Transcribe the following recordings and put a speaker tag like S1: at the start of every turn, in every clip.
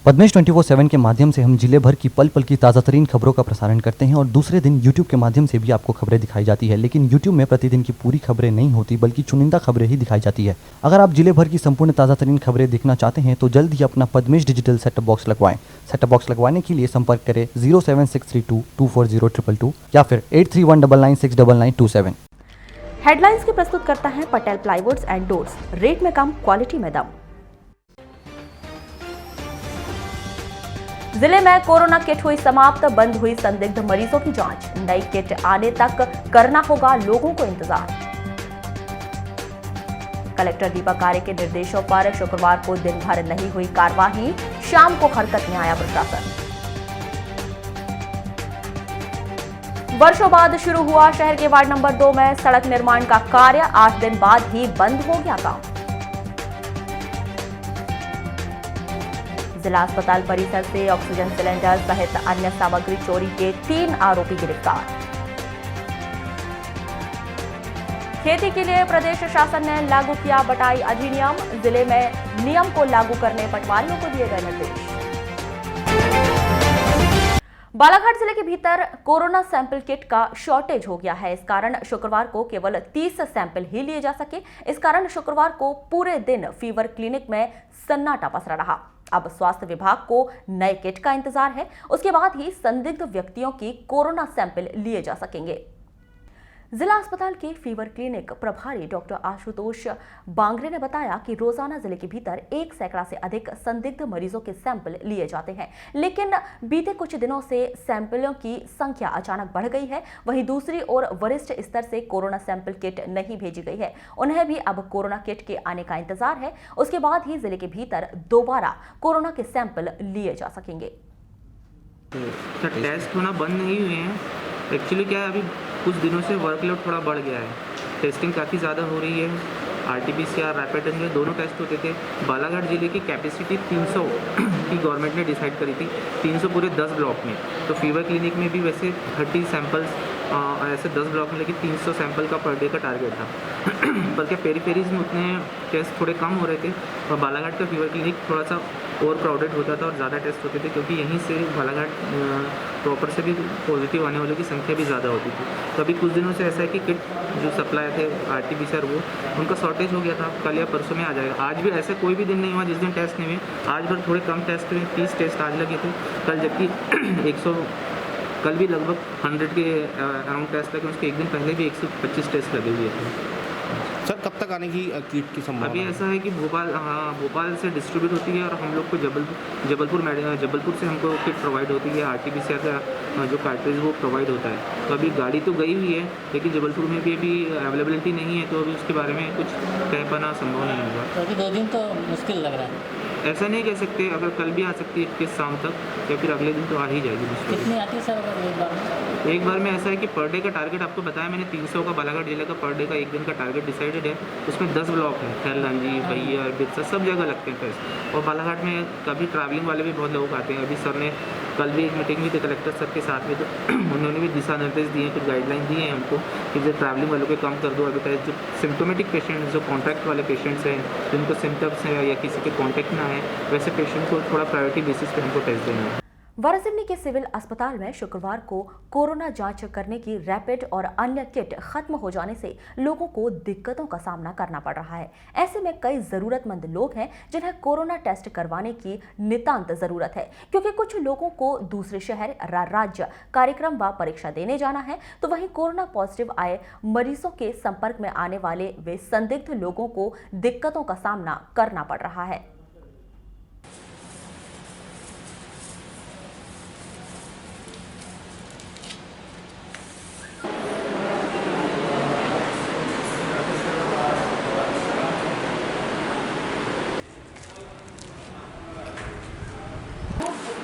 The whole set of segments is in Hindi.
S1: पद्मेश 24/7 के माध्यम से हम जिले भर की पल पल की ताज़ा तरीन खबरों का प्रसारण करते हैं और दूसरे दिन यूट्यूब के माध्यम से भी आपको खबरें दिखाई जाती है। लेकिन यूट्यूब में प्रतिदिन की पूरी खबरें नहीं होती बल्कि चुनिंदा खबरें ही दिखाई जाती है। अगर आप जिले भर की संपूर्ण ताज़ा तरीन खबरें देखना चाहते हैं तो जल्द ही अपना पद्मेश डिजिटल सेटअप बॉक्स लगवाएं। सेटअप बॉक्स लगवाने के लिए संपर्क करें 07632240222 या फिर 8319969927।
S2: हेडलाइंस की प्रस्तुत करता है पटेल प्लाईवुड्स एंड डोर्स, रेट में कम, क्वालिटी में दम। जिले में कोरोना किट हुई समाप्त, बंद हुई संदिग्ध मरीजों की जांच। नई किट आने तक करना होगा लोगों को इंतजार। कलेक्टर दीपक आर्य के निर्देशों पर शुक्रवार को दिन भर नहीं हुई कार्यवाही, शाम को हरकत में आया प्रशासन। वर्षों बाद शुरू हुआ शहर के वार्ड नंबर 2 में सड़क निर्माण का कार्य, 8 दिन बाद ही बंद हो गया काम। जिला अस्पताल परिसर से ऑक्सीजन सिलेंडर सहित अन्य सामग्री चोरी के 3 आरोपी गिरफ्तार। खेती के लिए प्रदेश शासन ने लागू किया बटाई अधिनियम, जिले में नियम को लागू करने पटवारियों को दिए गए निर्देश। बालाघाट जिले के भीतर कोरोना सैंपल किट का शॉर्टेज हो गया है। इस कारण शुक्रवार को केवल 30 सैंपल ही लिए जा सके। इस कारण शुक्रवार को पूरे दिन फीवर क्लिनिक में सन्नाटा पसरा रहा। अब स्वास्थ्य विभाग को नए किट का इंतजार है, उसके बाद ही संदिग्ध व्यक्तियों की कोरोना सैंपल लिए जा सकेंगे। जिला अस्पताल के फीवर क्लिनिक प्रभारी डॉक्टर आशुतोष बांगरे ने बताया कि रोजाना जिले के भीतर 1 सैकड़ा से अधिक संदिग्ध मरीजों के सैंपल लिए जाते हैं, लेकिन बीते कुछ दिनों से सैंपलों की संख्या अचानक बढ़ गई है। वहीं दूसरी ओर वरिष्ठ स्तर से कोरोना सैंपल किट नहीं भेजी गई है, उन्हें भी अब कोरोना किट के आने का इंतजार है। उसके बाद ही जिले के भीतर दोबारा कोरोना के सैंपल लिए जा सकेंगे।
S3: टेस्ट होना बंद नहीं हुए हैं। एक्चुअली क्या है, अभी कुछ दिनों से वर्कलोड थोड़ा बढ़ गया है, टेस्टिंग काफ़ी ज़्यादा हो रही है। RT-PCR, रैपिड एंटीजन दोनों टेस्ट होते थे। बालाघाट जिले की कैपेसिटी 300 की गवर्नमेंट ने डिसाइड करी थी, 300 पूरे 10 ब्लॉक में। तो फीवर क्लिनिक में भी वैसे 30 सैंपल्स ऐसे 10 ब्लॉक में, लेकिन 300 सैंपल का पर डे का टारगेट था। पर क्या पेरीफेरीज में उतने टेस्ट थोड़े कम हो रहे थे और बालाघाट का फीवर क्लिनिक थोड़ा सा ओवर क्राउडेड होता था और ज़्यादा टेस्ट होते थे, क्योंकि यहीं से बालाघाट प्रॉपर से भी पॉजिटिव आने वालों की संख्या भी ज़्यादा होती थी। तो अभी कुछ दिनों से ऐसा है कि किट जो सप्लाई थे RT-PCR वो उनका शॉर्टेज हो गया था। कल या परसों में आ जाएगा। आज भी ऐसा कोई भी दिन नहीं हुआ जिस दिन टेस्ट नहीं हुए। आज भर थोड़े कम टेस्ट हुए, 30 टेस्ट आज लगे थे कल, जबकि 100 कल भी लगभग 100 के अराउंड टेस्ट लगे। उसके एक दिन पहले भी 125 टेस्ट लगे हुए थे।
S4: सर कब तक आने की किट की संभावना?
S3: अभी ऐसा है कि भोपाल से डिस्ट्रीब्यूट होती है और हम लोग को जबलपुर से हमको किट प्रोवाइड होती है। RT-PCR का जो कार्ट्रिज वो प्रोवाइड होता है। तो अभी गाड़ी तो गई हुई है, लेकिन जबलपुर में भी अभी अवेलेबिलिटी नहीं है, तो अभी उसके बारे में कुछ कह पाना संभव नहीं होगा।
S5: तो अभी 2 दिन तो मुश्किल लग रहा है।
S3: ऐसा नहीं कह सकते, अगर कल भी आ सकती है 21 शाम तक या फिर अगले दिन तो आ ही जाएगी।
S5: कितनी आती है सर
S3: एक बार में ऐसा है कि पर डे का टारगेट आपको बताया मैंने, 300 का बालाघाट जिले का पर डे का एक दिन का टारगेट डिसाइडेड है। उसमें 10 ब्लॉक हैं, खैरलांजी, भैया, बिरसा, सब जगह लगते हैं टेस्ट। और बालाघाट में कभी ट्रैवलिंग वाले भी बहुत लोग आते हैं। अभी सर ने कल भी एक मीटिंग हुई थी कलेक्टर सर के साथ में, तो उन्होंने भी दिशा निर्देश दिए, कुछ गाइडलाइन दिए हैं हमको कि जो ट्रैवलिंग वालों के कम कर दो। अभी तक जो सिम्टोमेटिक पेशेंट्स, जो कॉन्टैक्ट वाले पेशेंट्स हैं, जिनको सिम्टम्स हैं या किसी के कॉन्टैक्ट ना है, वैसे पेशेंट को थोड़ा प्रायोरिटी बेसिस पे हमको टेस्ट देना है।
S2: वारासिवनी के सिविल अस्पताल में शुक्रवार को कोरोना जांच करने की रैपिड और अन्य किट खत्म हो जाने से लोगों को दिक्कतों का सामना करना पड़ रहा है। ऐसे में कई जरूरतमंद लोग हैं जिन्हें कोरोना टेस्ट करवाने की नितांत जरूरत है, क्योंकि कुछ लोगों को दूसरे शहर, राज्य कार्यक्रम व परीक्षा देने जाना है, तो वहीं कोरोना पॉजिटिव आए मरीजों के संपर्क में आने वाले वे संदिग्ध लोगों को दिक्कतों का सामना करना पड़ रहा है।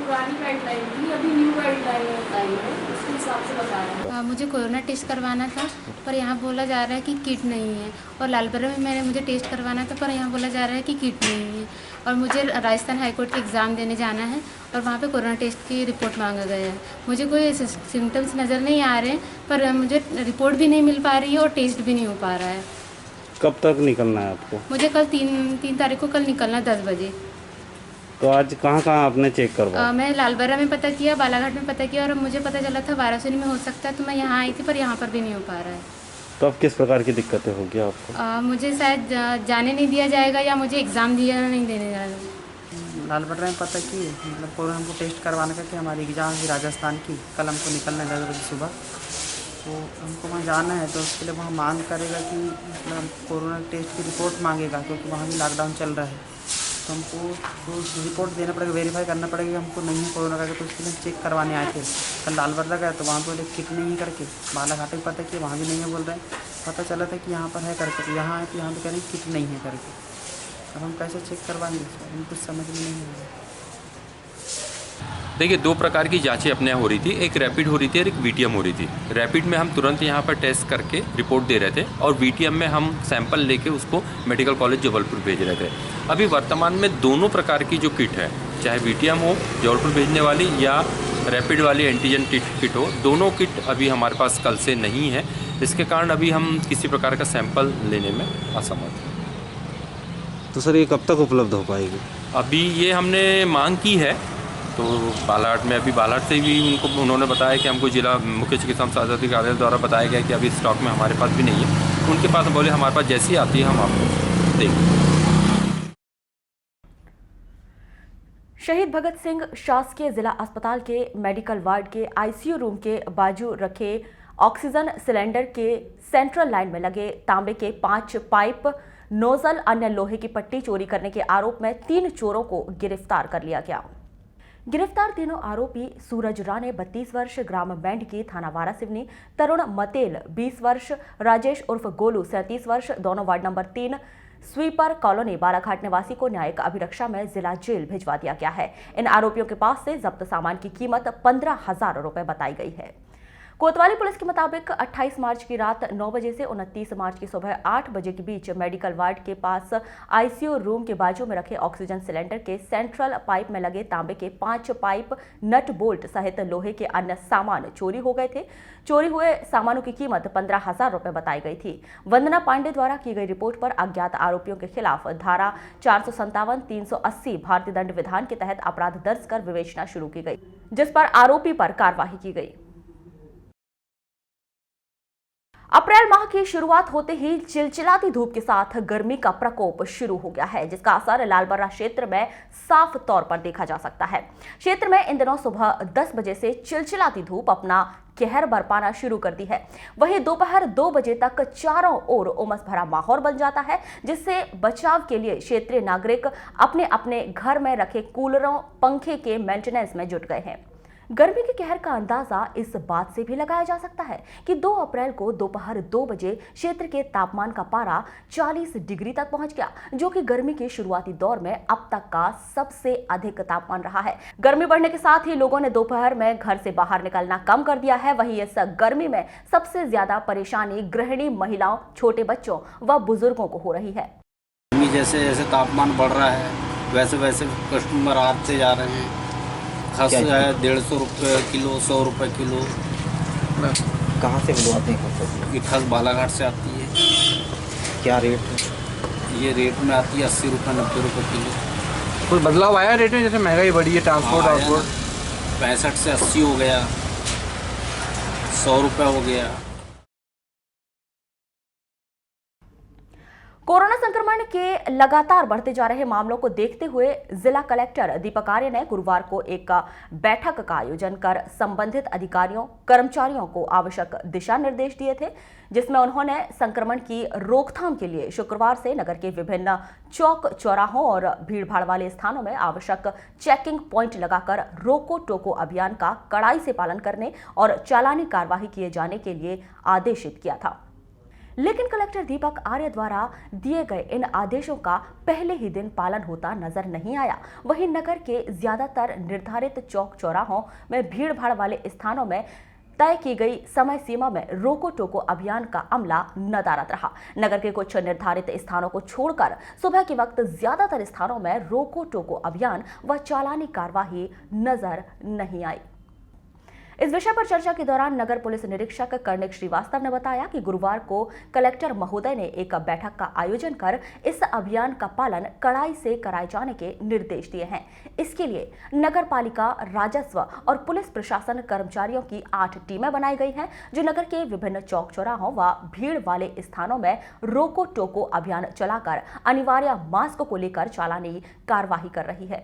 S6: पुरानी गाइडलाइन थी, अभी न्यू गाइडलाइन आई है, उसके हिसाब से बता रहे हैं।
S7: मुझे कोरोना टेस्ट करवाना था, पर यहाँ बोला जा रहा है कि किट नहीं है। और लालबर्रा में मुझे टेस्ट करवाना था, पर यहाँ बोला जा रहा है कि किट नहीं है। और मुझे राजस्थान हाईकोर्ट के एग्ज़ाम देने जाना है और वहाँ पे कोरोना टेस्ट की रिपोर्ट मांगा गया है। मुझे कोई सिम्टम्स नज़र नहीं आ रहे हैं, पर मुझे रिपोर्ट भी नहीं मिल पा रही है और टेस्ट भी नहीं हो पा रहा है।
S4: कब तक निकलना है आपको?
S7: मुझे कल 3 तारीख को कल निकलना 10 बजे।
S4: तो आज कहाँ कहाँ आपने चेक करवाया?
S7: मैं लालबर्रा में पता किया, बालाघाट में पता किया, और मुझे पता चला था वाराणसी में हो सकता है, तो मैं यहाँ आई थी, पर यहाँ पर भी नहीं हो पा रहा है।
S4: तो अब किस प्रकार की दिक्कतें होगी आपको?
S7: मुझे शायद जाने नहीं दिया जाएगा, या मुझे एग्ज़ाम दिया नहीं देने जाएगा।
S8: लालबर्रा में पता की मतलब कोरोना हमको टेस्ट करवाने का कि हमारी एग्ज़ाम थी राजस्थान की, कल हमको निकलना है 10 बजे सुबह, तो हमको वहाँ जाना है। तो उसके लिए वहाँ मांग करेगा कि मतलब कोरोना टेस्ट की रिपोर्ट मांगेगा, क्योंकि वहाँ भी लॉकडाउन चल रहा है। तो हमको तो रिपोर्ट देना पड़ेगा, वेरीफाई करना पड़ेगा कि हमको नहीं है कोरोना का। तो उसके लिए चेक करवाने आए थे। कल लालबर्रा गया तो वहाँ बोले किट नहीं है करके, बालाघाट में पता किया वहाँ भी नहीं है बोल रहे हैं। पता चला था कि यहाँ पर है करके, तो यहाँ आए तो यहाँ पे कह रहे हैं किट नहीं है करके। अब हम कैसे चेक करवाएंगे, हम कुछ समझ में नहीं आ रहा।
S9: देखिए, दो प्रकार की जांचें अपने यहाँ हो रही थी, एक रैपिड हो रही थी और एक वीटीएम हो रही थी। रैपिड में हम तुरंत यहाँ पर टेस्ट करके रिपोर्ट दे रहे थे, और वीटीएम में हम सैंपल लेके उसको मेडिकल कॉलेज जबलपुर भेज रहे थे। अभी वर्तमान में दोनों प्रकार की जो किट है, चाहे वीटीएम हो जबलपुर भेजने वाली या रैपिड वाली एंटीजन किट हो, दोनों किट अभी हमारे पास कल से नहीं है। इसके कारण अभी हम किसी प्रकार का सैंपल लेने में असमर्थ हैं।
S4: तो सर ये कब तक उपलब्ध हो पाएगी?
S9: अभी ये हमने मांग की है, तो बालाघाट में अभी बालाघाट से भी उन्होंने बताया कि हमको जिला मुख्य चिकित्सा स्वास्थ्य कार्यालय द्वारा बताया गया कि अभी स्टॉक में हमारे पास भी नहीं है। उनके पास बोले हमारे पास जैसी आती है हम आपको देंगे।
S2: शहीद भगत सिंह शासकीय जिला अस्पताल के मेडिकल वार्ड के आईसीयू रूम के बाजू रखे ऑक्सीजन सिलेंडर के सेंट्रल लाइन में लगे तांबे के 5 पाइप, नोजल, अन्य लोहे की पट्टी चोरी करने के आरोप में 3 चोरों को गिरफ्तार कर लिया गया। गिरफ्तार तीनों आरोपी सूरज राणे 32 वर्ष ग्राम बैंडकी थाना वारासिवनी, तरुण मतेल 20 वर्ष, राजेश उर्फ गोलू 37 वर्ष, दोनों ward number 3 sweeper colony Balaghat निवासी को न्यायिक अभिरक्षा में जिला जेल भिजवा दिया गया है। इन आरोपियों के पास से जब्त सामान की कीमत 15,000 रुपए बताई गई है। कोतवाली पुलिस के मुताबिक 28 मार्च की रात 9 बजे से 29 मार्च की सुबह 8 बजे के बीच मेडिकल वार्ड के पास आईसीयू रूम के बाजू में रखे ऑक्सीजन सिलेंडर के सेंट्रल पाइप में लगे तांबे के 5 पाइप, नट बोल्ट सहित लोहे के अन्य सामान चोरी हो गए थे। चोरी हुए सामानों की कीमत 15,000 रुपए बताई गई थी। वंदना पांडे द्वारा की गई रिपोर्ट पर अज्ञात आरोपियों के खिलाफ धारा 457, 380 भारतीय दंड विधान के तहत अपराध दर्ज कर विवेचना शुरू की गई, जिस पर आरोपी पर कार्रवाई की गई। अप्रैल माह की शुरुआत होते ही चिलचिलाती धूप के साथ गर्मी का प्रकोप शुरू हो गया है, जिसका असर लालबर्रा क्षेत्र में साफ तौर पर देखा जा सकता है। क्षेत्र में इन दिनों सुबह 10 बजे से चिलचिलाती धूप अपना कहर बरपाना शुरू कर दी है। वहीं दोपहर 2 बजे तक चारों ओर उमस भरा माहौल बन जाता है, जिससे बचाव के लिए क्षेत्रीय नागरिक अपने अपने घर में रखे कूलरों, पंखे के मेंटेनेंस में जुट गए हैं। गर्मी के कहर का अंदाजा इस बात से भी लगाया जा सकता है कि 2 अप्रैल को दोपहर 2 बजे क्षेत्र के तापमान का पारा 40 डिग्री तक पहुंच गया, जो कि गर्मी के शुरुआती दौर में अब तक का सबसे अधिक तापमान रहा है। गर्मी बढ़ने के साथ ही लोगों ने दोपहर में घर से बाहर निकलना कम कर दिया है। वहीं इस गर्मी में सबसे ज्यादा परेशानी गृहिणी महिलाओं, छोटे बच्चों व बुजुर्गों को हो रही है।
S10: जैसे जैसे तापमान बढ़ रहा है वैसे वैसे कस्टमर आते जा रहे हैं। खस है 150 रुपये किलो, 100 रुपये किलो।
S11: कहाँ से बुलवाते हैं?
S10: ये खस बालाघाट से आती है।
S11: क्या रेट है?
S10: ये रेट में आती है 80 रुपये, 90 रुपये किलो।
S12: कोई बदलाव आया रेट में? जैसे महंगाई बढ़ी है, ट्रांसपोर्ट
S10: 65 से 80 हो गया, 100 रुपये हो गया।
S2: कोरोना संक्रमण के लगातार बढ़ते जा रहे मामलों को देखते हुए जिला कलेक्टर दीपक आर्य ने गुरुवार को एक बैठक का आयोजन कर संबंधित अधिकारियों, कर्मचारियों को आवश्यक दिशा निर्देश दिए थे, जिसमें उन्होंने संक्रमण की रोकथाम के लिए शुक्रवार से नगर के विभिन्न चौक, चौराहों और भीड़भाड़ वाले स्थानों में आवश्यक चेकिंग पॉइंट लगाकर रोको टोको अभियान का कड़ाई से पालन करने और चालानी कार्यवाही किए जाने के लिए आदेशित किया था। लेकिन कलेक्टर दीपक आर्य द्वारा दिए गए इन आदेशों का पहले ही दिन पालन होता नजर नहीं आया। वहीं नगर के ज्यादातर निर्धारित चौक चौराहों में भीड़भाड़ वाले स्थानों में तय की गई समय सीमा में रोको टोको अभियान का अमला नदारद रहा। नगर के कुछ निर्धारित स्थानों को छोड़कर सुबह के वक्त ज्यादातर स्थानों में रोको टोको अभियान व चालानी कार्यवाही नजर नहीं आई। इस विषय पर चर्चा के दौरान नगर पुलिस निरीक्षक कर्णिक श्रीवास्तव ने बताया कि गुरुवार को कलेक्टर महोदय ने एक बैठक का आयोजन कर इस अभियान का पालन कड़ाई से कराए जाने के निर्देश दिए हैं। इसके लिए नगर पालिका, राजस्व और पुलिस प्रशासन कर्मचारियों की 8 टीमें बनाई गई हैं, जो नगर के विभिन्न चौक चौराहों व भीड़ वाले स्थानों में रोको टोको अभियान चलाकर अनिवार्य मास्क को लेकर चालानी कार्रवाई कर रही है।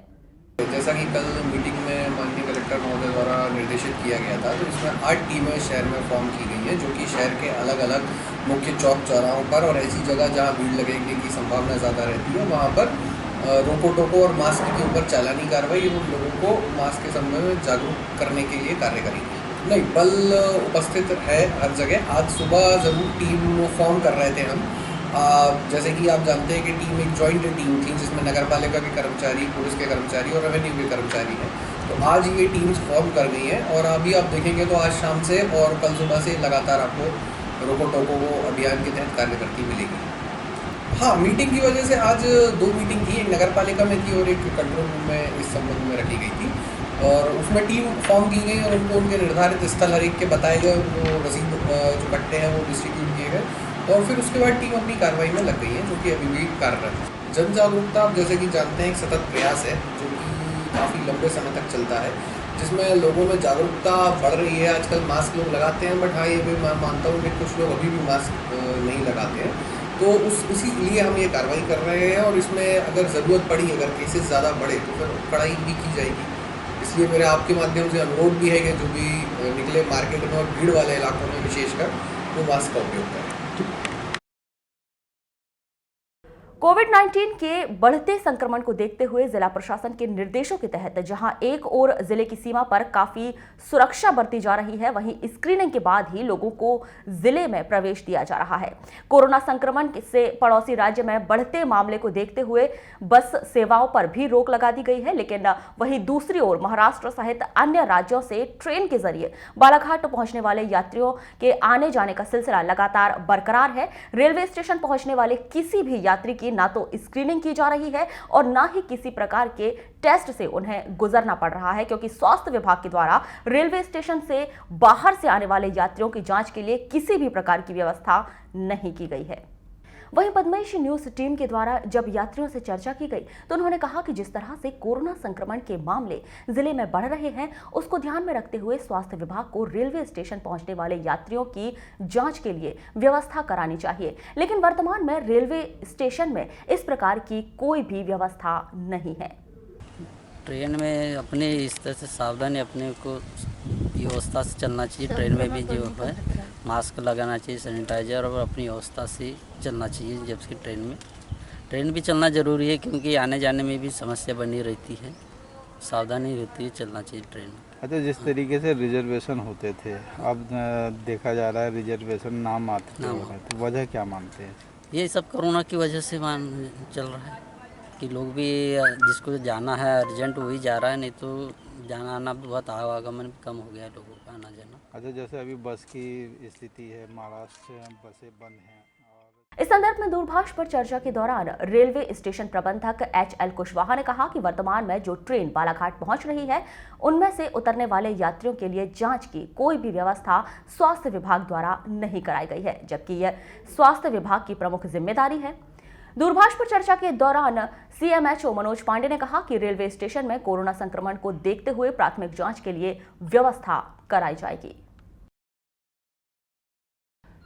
S13: जैसा कि कल मीटिंग में माननीय कलेक्टर महोदय द्वारा निर्देशित किया गया था, तो इसमें 8 टीमें शहर में फॉर्म की गई हैं, जो कि शहर के अलग अलग मुख्य चौक चौराहों पर और ऐसी जगह जहां भीड़ लगने की संभावना ज़्यादा रहती है वहां पर रोको टोको और मास्क के ऊपर चालानी कार्रवाई एवं लोगों को मास्क के संबंध में जागरूक करने के लिए कार्य करेंगे। नहीं, बल उपस्थित है हर जगह। आज सुबह ज़रूर टीम फॉर्म कर रहे थे हम। जैसे कि आप जानते हैं कि टीम एक जॉइंट टीम थी, जिसमें नगर पालिका के कर्मचारी, पुलिस के कर्मचारी और रेवेन्यू के कर्मचारी हैं। तो आज ये टीम्स फॉर्म कर गई हैं और अभी आप देखेंगे तो आज शाम से और कल सुबह से लगातार आपको रोको टोको अभियान के तहत कार्य करती मिलेगी। हाँ, मीटिंग की वजह से आज 2 मीटिंग थी, एक नगर पालिका में थी और एक कंट्रोल रूम में इस संबंध में रखी गई थी, और उसमें टीम फॉर्म की गई और उनको उनके निर्धारित स्थल हर एक के बताए गए, उनको रसीद जो कट्टे हैं वो डिस्ट्रीब्यूट किए गए और फिर उसके बाद टीम अपनी कार्रवाई में लग गई है, जो कि अभी भी कार्यरत है। जन जागरूकता आप जैसे कि जानते हैं एक सतत प्रयास है, जो कि काफ़ी लंबे समय तक चलता है, जिसमें लोगों में जागरूकता बढ़ रही है। आजकल मास्क लोग लगाते हैं, बट हाँ, ये भी मैं मानता हूँ कि कुछ लोग अभी भी मास्क नहीं लगाते हैं, तो उसी लिए हम ये कार्रवाई कर रहे हैं। और इसमें अगर ज़रूरत पड़ी, अगर केसेस ज़्यादा बढ़े तो फिर कड़ाई भी की जाएगी। इसलिए मेरा आपके माध्यम से अनुरोध भी है कि जो भी निकले मार्केट में और भीड़ वाले इलाकों में विशेषकर, वो मास्क का उपयोग करें।
S2: कोविड-19 के बढ़ते संक्रमण को देखते हुए जिला प्रशासन के निर्देशों के तहत जहां एक ओर जिले की सीमा पर काफी सुरक्षा बरती जा रही है, वहीं स्क्रीनिंग के बाद ही लोगों को जिले में प्रवेश दिया जा रहा है। कोरोना संक्रमण से पड़ोसी राज्य में बढ़ते मामले को देखते हुए बस सेवाओं पर भी रोक लगा दी गई है, लेकिन वहीं दूसरी ओर महाराष्ट्र सहित अन्य राज्यों से ट्रेन के जरिए बालाघाट पहुंचने वाले यात्रियों के आने जाने का सिलसिला लगातार बरकरार है। रेलवे स्टेशन पहुंचने वाले किसी भी यात्री की ना तो स्क्रीनिंग की जा रही है और ना ही किसी प्रकार के टेस्ट से उन्हें गुजरना पड़ रहा है, क्योंकि स्वास्थ्य विभाग के द्वारा रेलवे स्टेशन से बाहर से आने वाले यात्रियों की जांच के लिए किसी भी प्रकार की व्यवस्था नहीं की गई है। वहीं पद्मेश न्यूज टीम के द्वारा जब यात्रियों से चर्चा की गई तो उन्होंने कहा कि जिस तरह से कोरोना संक्रमण के मामले जिले में बढ़ रहे हैं, उसको ध्यान में रखते हुए स्वास्थ्य विभाग को रेलवे स्टेशन पहुंचने वाले यात्रियों की जांच के लिए व्यवस्था करानी चाहिए, लेकिन वर्तमान में रेलवे स्टेशन में इस प्रकार की कोई भी व्यवस्था नहीं है।
S5: ट्रेन में अपने इस तरह से सावधानी अपने को व्यवस्था से चलना चाहिए। ट्रेन में भी जो है मास्क लगाना चाहिए, सैनिटाइजर, और अपनी व्यवस्था से चलना चाहिए। जबकि ट्रेन भी चलना ज़रूरी है, क्योंकि आने जाने में भी समस्या बनी रहती है। सावधानी होती है, चलना चाहिए ट्रेन में।
S14: अच्छा, जिस तरीके से रिजर्वेशन होते थे, अब देखा जा रहा है रिजर्वेशन नाम मात्र हो रहा है, तो वजह क्या मानते हैं?
S5: ये सब कोरोना की वजह से चल रहा है कि लोग भी जिसको जाना है अर्जेंट वही जा रहा है, नहीं तो जाना आना बहुत आवागमन कम हो गया है लोगों का आना जाना।
S14: अच्छा, जैसे अभी बस की स्थिति है, महाराष्ट्र से बसें बंद हैं।
S2: इस संदर्भ में दूरभाष पर चर्चा के दौरान रेलवे स्टेशन प्रबंधक HL कुशवाहा ने कहा कि वर्तमान में जो ट्रेन बालाघाट पहुंच रही है, उनमें से उतरने वाले यात्रियों के लिए जांच की कोई भी व्यवस्था स्वास्थ्य विभाग द्वारा नहीं कराई गई है, जबकि यह स्वास्थ्य विभाग की प्रमुख जिम्मेदारी है। दूरभाष पर चर्चा के दौरान CMHO मनोज पांडे ने कहा कि रेलवे स्टेशन में कोरोना संक्रमण को देखते हुए प्राथमिक जांच के लिए व्यवस्था कराई जाएगी।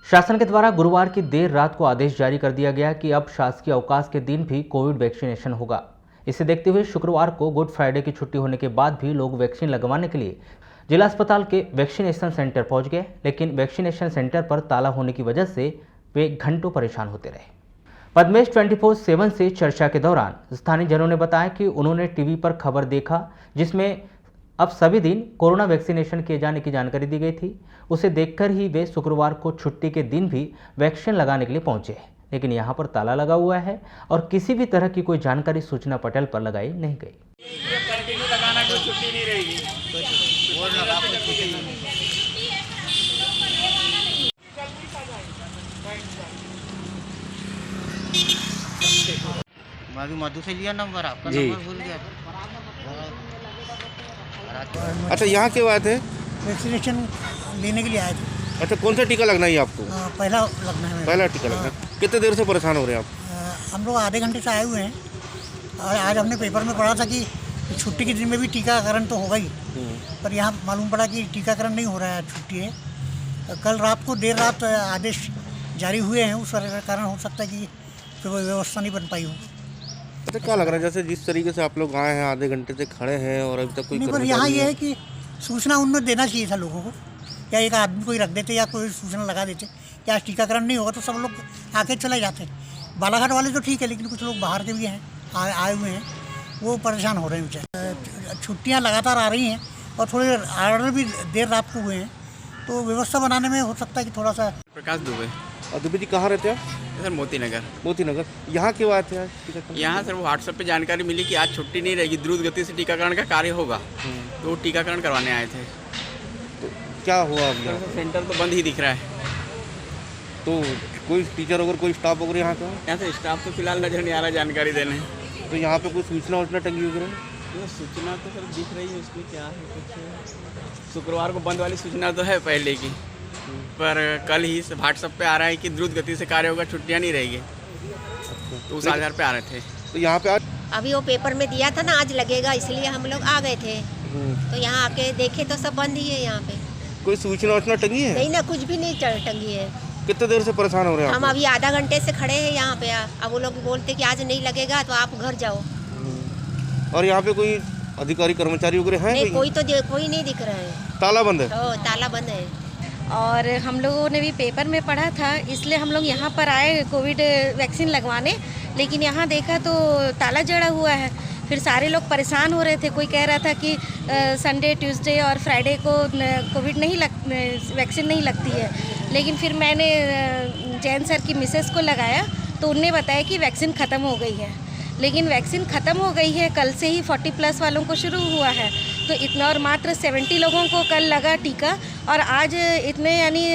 S1: शासन के द्वारा गुरुवार की देर रात को आदेश जारी कर दिया गया कि अब शासकीय अवकाश के दिन भी कोविड वैक्सीनेशन होगा। इसे देखते हुए शुक्रवार को गुड फ्राइडे की छुट्टी होने के बाद भी लोग वैक्सीन लगवाने के लिए जिला अस्पताल के वैक्सीनेशन सेंटर पहुंच गए, लेकिन वैक्सीनेशन सेंटर पर ताला होने की वजह से वे घंटों परेशान होते रहे। पद्मेश 24/7 से चर्चा के दौरान स्थानीय जनों ने बताया कि उन्होंने टीवी पर खबर देखा जिसमें अब सभी दिन कोरोना वैक्सीनेशन किए जाने की जानकारी दी गई थी। उसे देखकर ही वे शुक्रवार को छुट्टी के दिन भी वैक्सीन लगाने के लिए पहुंचे, लेकिन यहां पर ताला लगा हुआ है और किसी भी तरह की कोई जानकारी सूचना पटल पर लगाई नहीं गई।
S11: मैं भी मधु से लिया नंबर, आपका
S4: जी।
S11: नंबर भूल गया।
S4: अच्छा, यहाँ की बात है
S15: वैक्सीनेशन लेने के लिए आए थे।
S12: अच्छा, कौन सा टीका लगना है आपको?
S15: पहला लगना है।
S12: पहला टीका लगना है। कितने देर से परेशान हो रहे हैं आप?
S15: हम लोग आधे घंटे से आए हुए हैं और आज हमने पेपर में पढ़ा था कि छुट्टी के दिन में भी टीकाकरण तो होगा ही, पर यहाँ मालूम पड़ा कि टीकाकरण नहीं हो रहा है, छुट्टी है। कल रात को देर रात आदेश जारी हुए हैं, उस कारण हो सकता है कि व्यवस्था नहीं बन पाई हो।
S12: अच्छा, क्या लग रहा है जैसे जिस तरीके से आप लोग आए हैं, आधे घंटे से खड़े हैं और अभी तक कोई
S15: नहीं, पर यहाँ ये है कि सूचना उनमें देना चाहिए था लोगों को, या एक आदमी कोई रख देते या कोई सूचना लगा देते कि आज टीकाकरण नहीं होगा तो सब लोग आके चले जाते। बालाघाट वाले तो ठीक है, लेकिन कुछ लोग बाहर के भी हैं आए हुए हैं, वो परेशान हो रहे हैं बेचारे। छुट्टियाँ लगातार आ रही हैं और थोड़े ऑर्डर भी देर रात को हुए हैं, तो व्यवस्था बनाने में हो सकता है कि थोड़ा सा।
S16: प्रकाश दुबे।
S12: और दुबे जी कहाँ रहते हैं?
S16: सर मोती नगर।
S12: मोती नगर। यहाँ क्यों आए थे आज टीकाकरण?
S16: यहाँ सर वो व्हाट्सएप पे जानकारी मिली कि आज छुट्टी नहीं रहेगी, द्रुत गति से टीकाकरण का कार्य होगा, तो वो टीकाकरण करवाने आए थे।
S12: तो क्या हुआ अब यहाँ?
S16: सेंटर तो बंद ही दिख रहा है।
S12: तो कोई टीचर वगैरह कोई स्टाफ वगैरह यहाँ का?
S16: यहाँ से स्टाफ तो फिलहाल नजर नहीं आ रहा जानकारी देने।
S12: तो यहाँ पे कोई सूचना टंगी वगैरह?
S16: तो सूचना तो सर दिख रही है, उसमें क्या है कुछ शुक्रवार को बंद वाली सूचना तो है पहले की, पर कल ही व्हाट्सएप पे आ रहा है कि द्रुत गति से कार्य होगा, छुट्टियाँ नहीं रहेगी, तो उस आधार पे आ रहे थे।
S12: तो यहाँ पे आज
S17: अभी वो पेपर में दिया था ना आज लगेगा, इसलिए हम लोग आ गए थे। तो यहाँ आके देखे तो सब बंद ही है यहाँ पे।
S12: कोई सूचना टंगी है?
S17: नहीं ना, कुछ भी नहीं टंगी है।
S12: कितने देर से परेशान हो रहे हैं?
S17: हम अभी आधा घंटे से खड़े हैं यहाँ पे। अब वो लोग बोलते कि आज नहीं लगेगा तो आप घर जाओ।
S12: और यहाँ पे कोई अधिकारी कर्मचारी वगैरह हैं?
S17: नहीं, कोई नहीं दिख रहा है।
S12: ताला बंद है?
S17: ताला बंद है।
S18: और हम लोगों ने भी पेपर में पढ़ा था, इसलिए हम लोग यहाँ पर आए कोविड वैक्सीन लगवाने, लेकिन यहाँ देखा तो ताला जड़ा हुआ है। फिर सारे लोग परेशान हो रहे थे। कोई कह रहा था कि संडे, ट्यूसडे और फ्राइडे को कोविड वैक्सीन नहीं लगती है, लेकिन फिर मैंने जैन सर की मिसेस को लगाया तो उनने बताया कि वैक्सीन ख़त्म हो गई है। लेकिन वैक्सीन ख़त्म हो गई है, कल से ही 40+ वालों को शुरू हुआ है, तो इतना और मात्र 70 लोगों को कल लगा टीका, और आज इतने यानी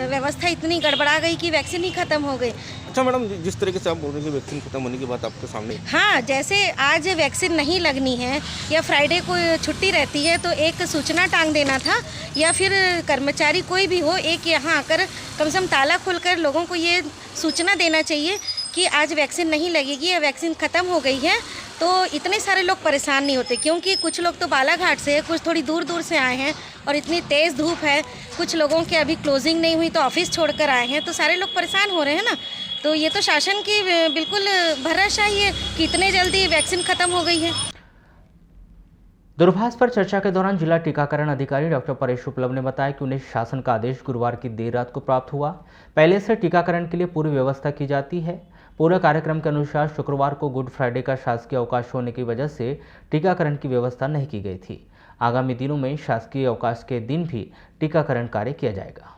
S18: व्यवस्था इतनी गड़बड़ा गई कि वैक्सीन ही ख़त्म हो गई।
S12: अच्छा मैडम, जिस तरीके से आप बोल रहे हैं कि वैक्सीन खत्म होने की बात आपके सामने।
S18: हाँ, जैसे आज वैक्सीन नहीं लगनी है या फ्राइडे को छुट्टी रहती है तो एक सूचना टांग देना था, या फिर कर्मचारी कोई भी हो एक यहाँ आकर कम से कम ताला खोलकर लोगों को ये सूचना देना चाहिए कि आज वैक्सीन नहीं लगेगी या वैक्सीन ख़त्म हो गई है, तो इतने सारे लोग परेशान नहीं होते। क्योंकि कुछ लोग तो बालाघाट से, कुछ थोड़ी दूर दूर से आए हैं और इतनी तेज़ धूप है, कुछ लोगों के अभी क्लोजिंग नहीं हुई तो ऑफिस छोड़कर आए हैं, तो सारे लोग परेशान हो रहे हैं ना। तो ये तो शासन की बिल्कुल भर्राशाही है कि इतने जल्दी वैक्सीन ख़त्म हो गई है।
S1: दूरभाष पर चर्चा के दौरान जिला टीकाकरण अधिकारी डॉक्टर परेश उपलब्ध ने बताया कि उन्हें शासन का आदेश गुरुवार की देर रात को प्राप्त हुआ। पहले से टीकाकरण के लिए पूरी व्यवस्था की जाती है। पूरे कार्यक्रम के अनुसार शुक्रवार को गुड फ्राइडे का शासकीय अवकाश होने की वजह से टीकाकरण की व्यवस्था नहीं की गई थी। आगामी दिनों में शासकीय अवकाश के दिन भी टीकाकरण कार्य किया जाएगा।